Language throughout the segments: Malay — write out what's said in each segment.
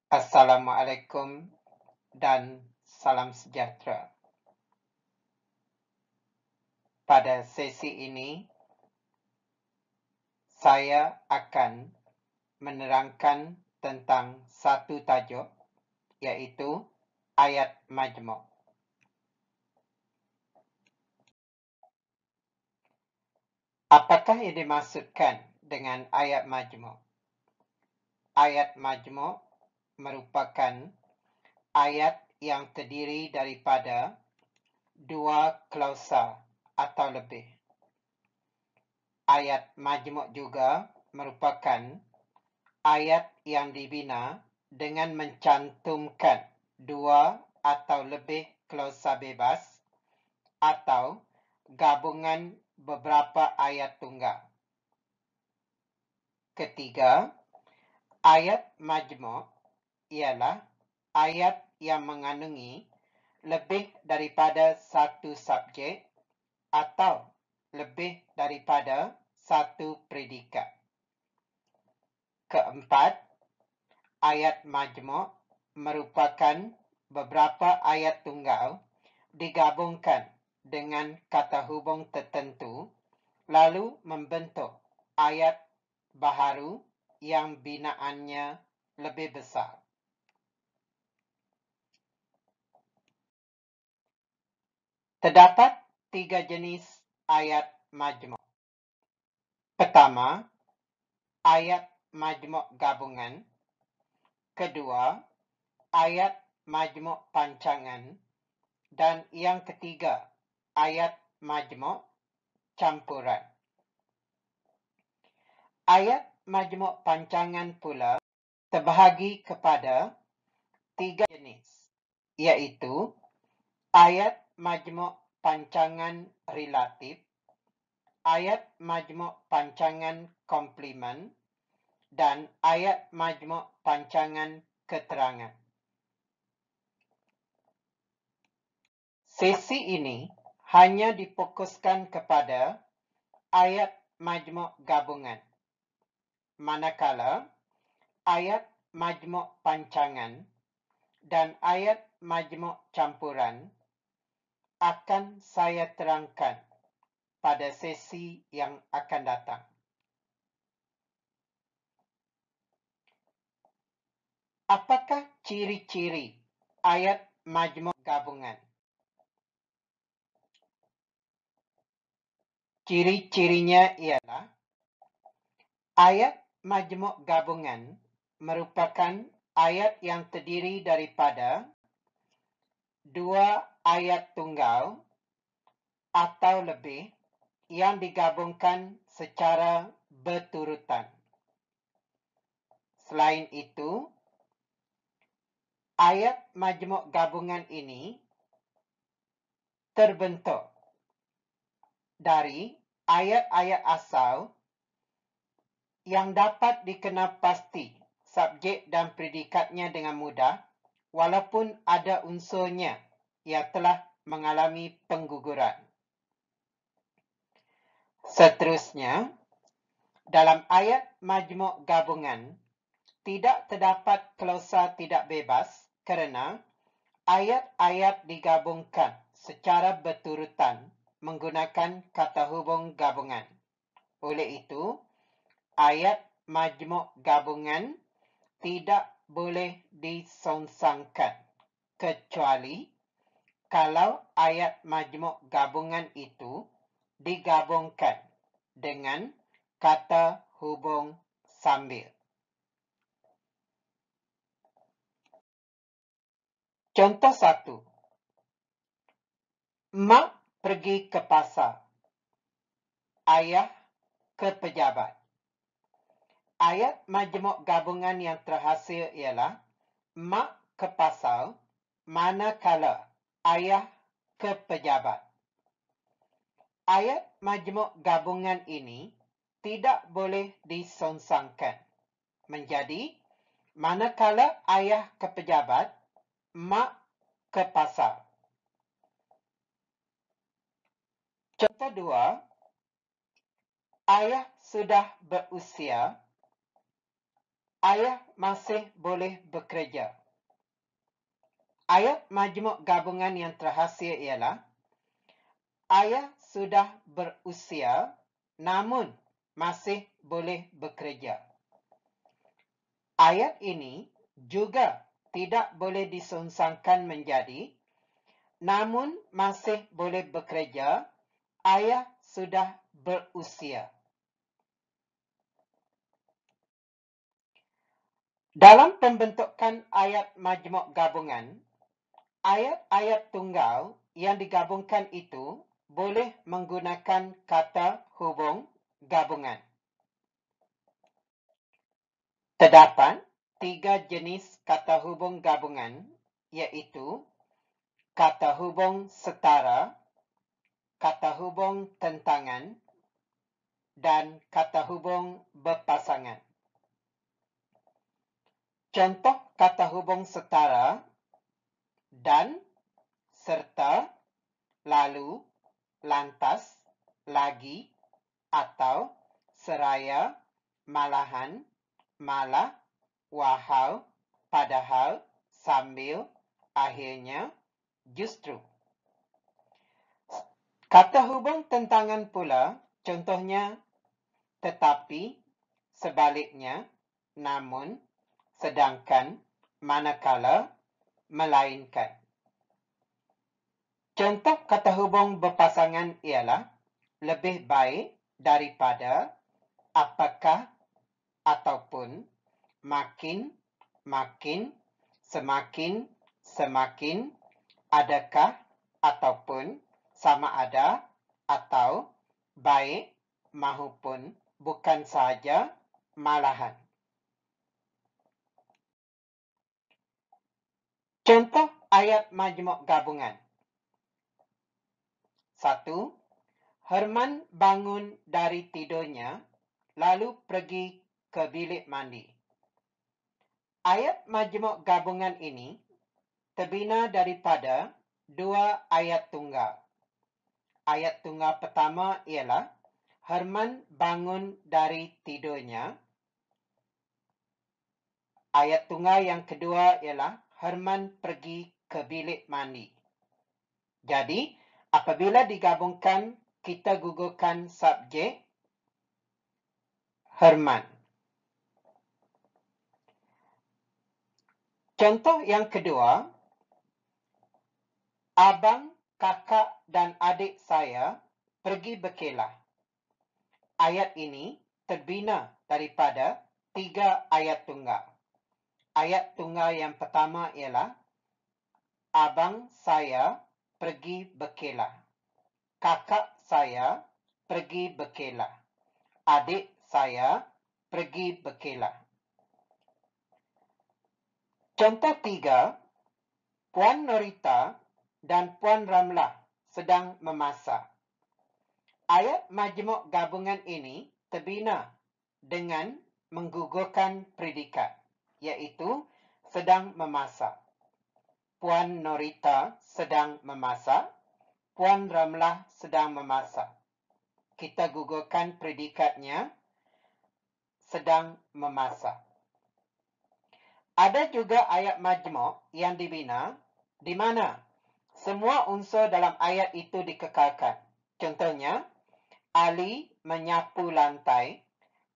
Assalamualaikum dan salam sejahtera. Pada sesi ini, saya akan menerangkan tentang satu tajuk, iaitu ayat majmuk. Apakah yang dimaksudkan dengan ayat majmuk? Ayat majmuk merupakan ayat yang terdiri daripada dua klausa atau lebih. Ayat majmuk juga merupakan ayat yang dibina dengan mencantumkan dua atau lebih klausa bebas atau gabungan beberapa ayat tunggal. Ketiga, ayat majmuk ialah ayat yang mengandungi lebih daripada satu subjek atau lebih daripada satu predikat. Keempat, ayat majmuk merupakan beberapa ayat tunggal digabungkan dengan kata hubung tertentu lalu membentuk ayat baharu yang binaannya lebih besar. Terdapat tiga jenis ayat majmuk. Pertama, ayat majmuk gabungan. Kedua, ayat majmuk pancangan. Dan yang ketiga, ayat majmuk campuran. Ayat majmuk pancangan pula terbahagi kepada tiga jenis, iaitu ayat majmuk pancangan relatif, ayat majmuk pancangan komplement, dan ayat majmuk pancangan keterangan. Sesi ini hanya difokuskan kepada ayat majmuk gabungan, manakala ayat majmuk pancangan dan ayat majmuk campuran akan saya terangkan pada sesi yang akan datang. Apakah ciri-ciri ayat majmuk gabungan? Ciri-cirinya ialah ayat majmuk gabungan merupakan ayat yang terdiri daripada dua ayat tunggal atau lebih yang digabungkan secara berturutan. Selain itu, ayat majmuk gabungan ini terbentuk dari ayat-ayat asal yang dapat dikenal pasti subjek dan predikatnya dengan mudah, walaupun ada unsurnya yang telah mengalami pengguguran. Seterusnya, dalam ayat majmuk gabungan, tidak terdapat klausa tidak bebas kerana ayat-ayat digabungkan secara berturutan menggunakan kata hubung gabungan. Oleh itu, ayat majmuk gabungan tidak boleh disongsangkan kecuali kalau ayat majmuk gabungan itu digabungkan dengan kata hubung sambil. Contoh 1. Mak pergi ke pasar. Ayah ke pejabat. Ayat majmuk gabungan yang terhasil ialah mak ke pasar manakala ayah ke pejabat. Ayat majmuk gabungan ini tidak boleh disongsangkan. Menjadi, manakala ayah ke pejabat, mak ke pasar. Contoh 2. Ayah sudah berusia. Ayah masih boleh bekerja. Ayat majmuk gabungan yang terhasil ialah ayah sudah berusia namun masih boleh bekerja. Ayat ini juga tidak boleh disonsangkan menjadi namun masih boleh bekerja, ayah sudah berusia. Dalam pembentukan ayat majmuk gabungan, ayat-ayat tunggal yang digabungkan itu boleh menggunakan kata hubung gabungan. Terdapat 3 jenis kata hubung gabungan, iaitu kata hubung setara, kata hubung tentangan, dan kata hubung berpasangan. Contoh kata hubung setara dan, serta, lalu, lantas, lagi, atau, seraya, malahan, malah, wahal, padahal, sambil, akhirnya, justru. Kata hubung tentangan pula, contohnya, tetapi, sebaliknya, namun, sedangkan, manakala, melainkan. Contoh kata hubung berpasangan ialah lebih baik daripada, apakah, ataupun, makin, makin, semakin, semakin, adakah, ataupun, sama ada, atau, baik, mahupun, bukan sahaja, malahan. Contoh ayat majmuk gabungan. 1. Herman bangun dari tidurnya, lalu pergi ke bilik mandi. Ayat majmuk gabungan ini terbina daripada 2 ayat tunggal. Ayat tunggal pertama ialah Herman bangun dari tidurnya. Ayat tunggal yang kedua ialah Herman pergi ke bilik mandi. Jadi, apabila digabungkan, kita gugurkan subjek Herman. Contoh yang kedua, abang, kakak dan adik saya pergi berkelah. Ayat ini terbina daripada 3 ayat tunggal. Ayat tunggal yang pertama ialah abang saya pergi berkelah. Kakak saya pergi berkelah. Adik saya pergi berkelah. Contoh 3, Puan Norita dan Puan Ramlah sedang memasak. Ayat majmuk gabungan ini terbina dengan menggugurkan predikat, iaitu sedang memasak. Puan Norita sedang memasak. Puan Ramlah sedang memasak. Kita gugurkan predikatnya sedang memasak. Ada juga ayat majmuk yang dibina di mana semua unsur dalam ayat itu dikekalkan. Contohnya, Ali menyapu lantai,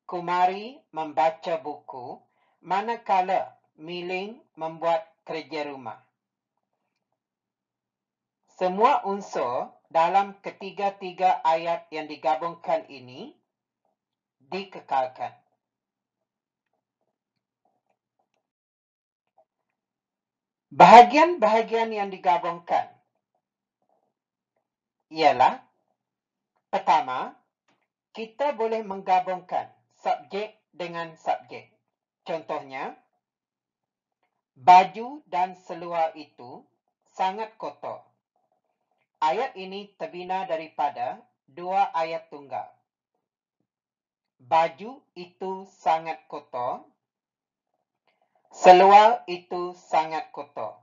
Kumari membaca buku, manakala Miling membuat kerja rumah. Semua unsur dalam ketiga-tiga ayat yang digabungkan ini dikekalkan. Bahagian-bahagian yang digabungkan ialah, pertama, kita boleh menggabungkan subjek dengan subjek. Contohnya, baju dan seluar itu sangat kotor. Ayat ini terbina daripada 2 ayat tunggal. Baju itu sangat kotor. Seluar itu sangat kotor.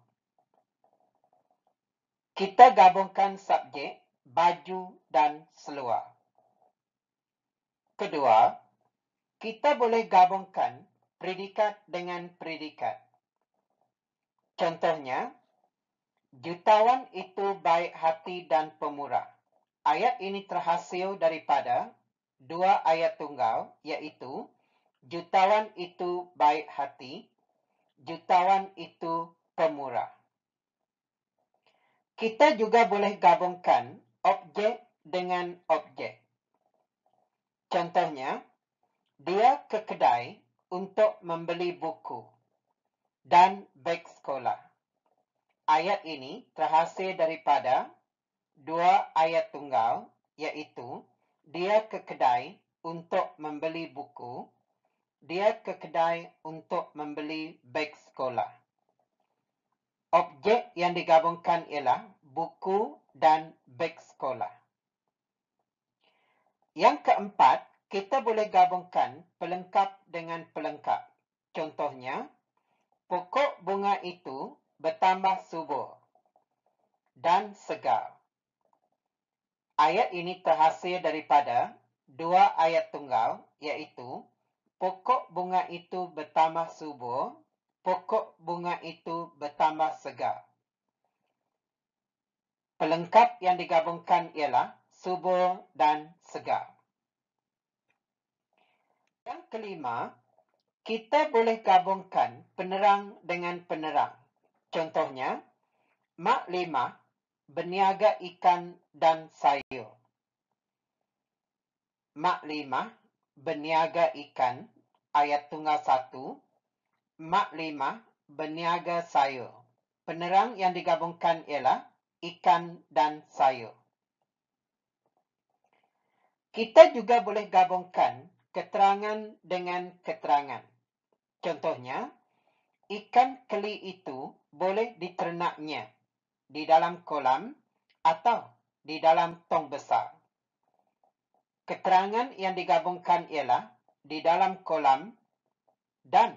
Kita gabungkan subjek, baju dan seluar. Kedua, kita boleh gabungkan predikat dengan predikat. Contohnya, jutawan itu baik hati dan pemurah. Ayat ini terhasil daripada dua ayat tunggal, iaitu jutawan itu baik hati, jutawan itu pemurah. Kita juga boleh gabungkan objek dengan objek. Contohnya, dia ke kedai untuk membeli buku dan beg sekolah. Ayat ini terhasil daripada dua ayat tunggal, iaitu dia ke kedai untuk membeli buku, dia ke kedai untuk membeli beg sekolah. Objek yang digabungkan ialah buku dan beg sekolah. Yang keempat, kita boleh gabungkan pelengkap dengan pelengkap. Contohnya, pokok bunga itu bertambah subur dan segar. Ayat ini terhasil daripada dua ayat tunggal, iaitu pokok bunga itu bertambah subur, pokok bunga itu bertambah segar. Pelengkap yang digabungkan ialah subur dan segar. Yang kelima, kita boleh gabungkan penerang dengan penerang. Contohnya, Mak Limah berniaga ikan dan sayur. Mak Limah berniaga ikan, ayat tunggal 1. Mak Limah berniaga sayur. Penerang yang digabungkan ialah ikan dan sayur. Kita juga boleh gabungkan keterangan dengan keterangan. Contohnya, ikan keli itu boleh diternaknya di dalam kolam atau di dalam tong besar. Keterangan yang digabungkan ialah di dalam kolam dan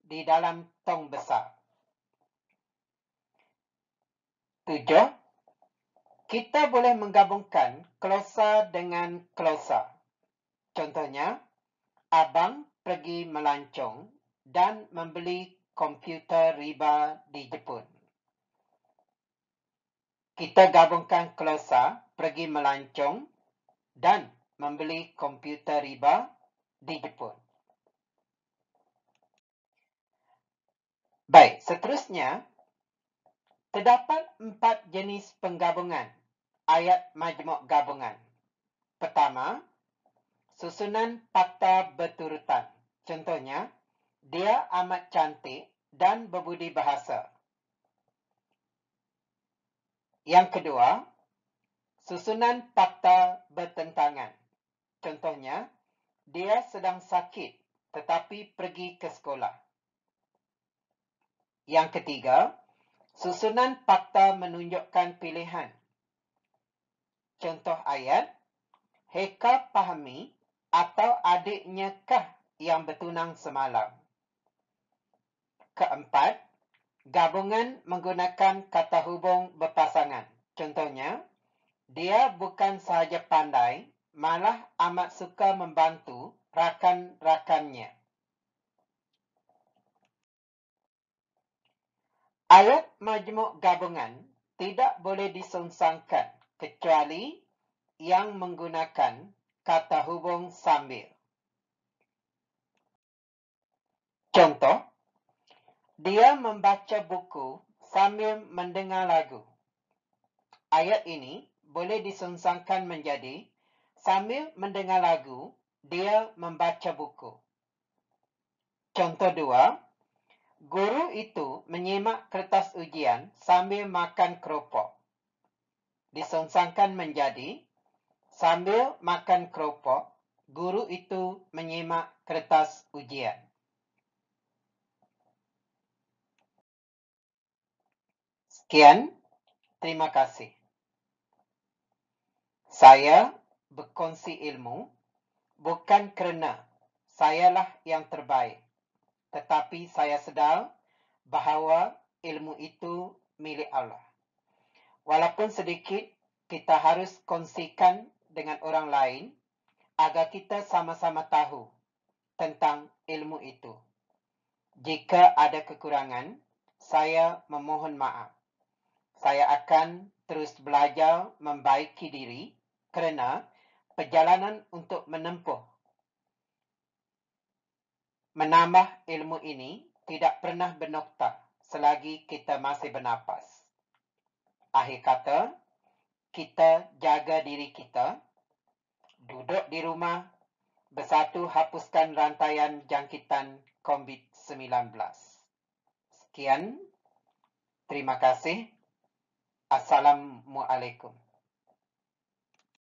di dalam tong besar. 7. Kita boleh menggabungkan klausa dengan klausa. Contohnya, abang pergi melancong dan membeli komputer riba di Jepun. Kita gabungkan klausa pergi melancong dan membeli komputer riba di Jepun. Baik, seterusnya, terdapat 4 jenis penggabungan ayat majmuk gabungan. Pertama, susunan fakta berturutan. Contohnya, dia amat cantik dan berbudi bahasa. Yang kedua, susunan fakta bertentangan. Contohnya, dia sedang sakit tetapi pergi ke sekolah. Yang ketiga, susunan fakta menunjukkan pilihan. Contoh ayat, Heka Pahami atau adiknya kah yang bertunang semalam. Keempat, gabungan menggunakan kata hubung berpasangan. Contohnya, dia bukan sahaja pandai, malah amat suka membantu rakan-rakannya. Ayat majmuk gabungan tidak boleh disengsangkan kecuali yang menggunakan kata hubung sambil. Contoh, dia membaca buku sambil mendengar lagu. Ayat ini boleh disengsangkan menjadi sambil mendengar lagu, dia membaca buku. Contoh 2, guru itu menyimak kertas ujian sambil makan keropok. Disengsangkan menjadi sambil makan keropok, guru itu menyimak kertas ujian. Sekian, terima kasih. Saya berkongsi ilmu bukan kerana sayalah yang terbaik, tetapi saya sedar bahawa ilmu itu milik Allah. Walaupun sedikit, kita harus kongsikan dengan orang lain agar kita sama-sama tahu tentang ilmu itu. Jika ada kekurangan, saya memohon maaf. Saya akan terus belajar membaiki diri kerana perjalanan untuk menambah ilmu ini tidak pernah bernokta selagi kita masih bernapas. Akhir kata, kita jaga diri kita, duduk di rumah, bersatu hapuskan rantaian jangkitan COVID-19. Sekian, terima kasih. Assalamualaikum.